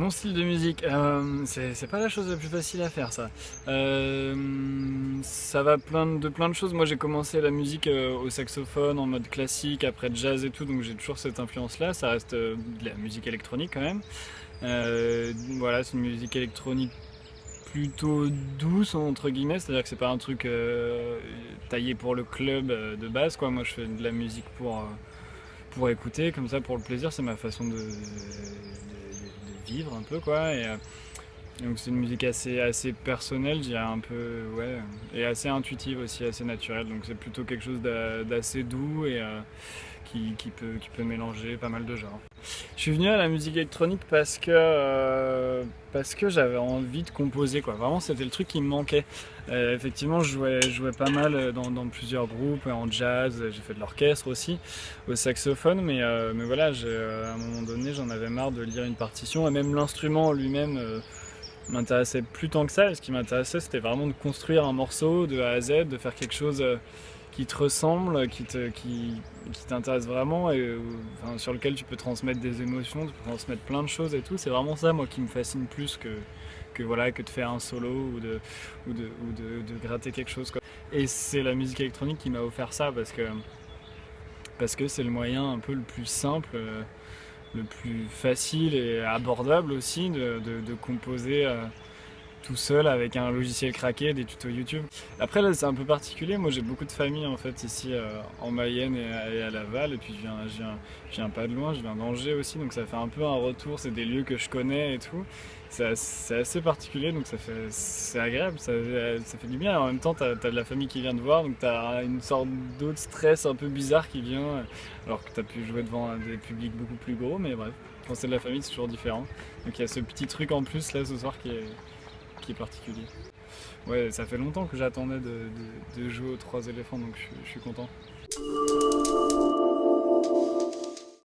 Mon style de musique, c'est pas la chose la plus facile à faire ça. Ça va de plein de choses. Moi j'ai commencé la musique au saxophone en mode classique, après jazz et tout, donc j'ai toujours cette influence-là. Ça reste de la musique électronique quand même. Voilà, c'est une musique électronique plutôt douce entre guillemets, c'est-à-dire que c'est pas un truc taillé pour le club de base quoi. Moi je fais de la musique pour écouter, comme ça pour le plaisir, c'est ma façon de vivre un peu quoi. Donc c'est une musique assez personnelle, je dirais un peu, ouais, et assez intuitive aussi, assez naturelle. Donc c'est plutôt quelque chose d'assez doux et qui peut mélanger pas mal de genres. Je suis venu à la musique électronique parce que j'avais envie de composer quoi. Vraiment c'était le truc qui me manquait. Effectivement je jouais pas mal dans plusieurs groupes, en jazz, j'ai fait de l'orchestre aussi, au saxophone, mais voilà, à un moment donné j'en avais marre de lire une partition et même l'instrument lui-même m'intéressait plus tant que ça. Et ce qui m'intéressait c'était vraiment de construire un morceau de A à Z, de faire quelque chose qui te ressemble, qui t'intéresse vraiment et enfin, sur lequel tu peux transmettre des émotions, tu peux transmettre plein de choses et tout. C'est vraiment ça moi qui me fascine plus que de faire un solo ou de gratter quelque chose quoi. Et c'est la musique électronique qui m'a offert ça parce que c'est le moyen un peu le plus simple, le plus facile et abordable aussi de composer tout seul avec un logiciel craqué, des tutos YouTube. Après là c'est un peu particulier, moi j'ai beaucoup de famille en fait ici en Mayenne et à Laval, et puis je viens pas de loin, je viens d'Angers aussi, donc ça fait un peu un retour, c'est des lieux que je connais et tout. C'est assez particulier, donc c'est agréable, ça fait du bien, et en même temps t'as de la famille qui vient te voir, donc t'as une sorte d'autre stress un peu bizarre qui vient, alors que t'as pu jouer devant des publics beaucoup plus gros, mais bref, quand c'est de la famille c'est toujours différent. Donc il y a ce petit truc en plus là ce soir qui est particulier. Ouais, ça fait longtemps que j'attendais de jouer aux trois éléphants, donc je suis content.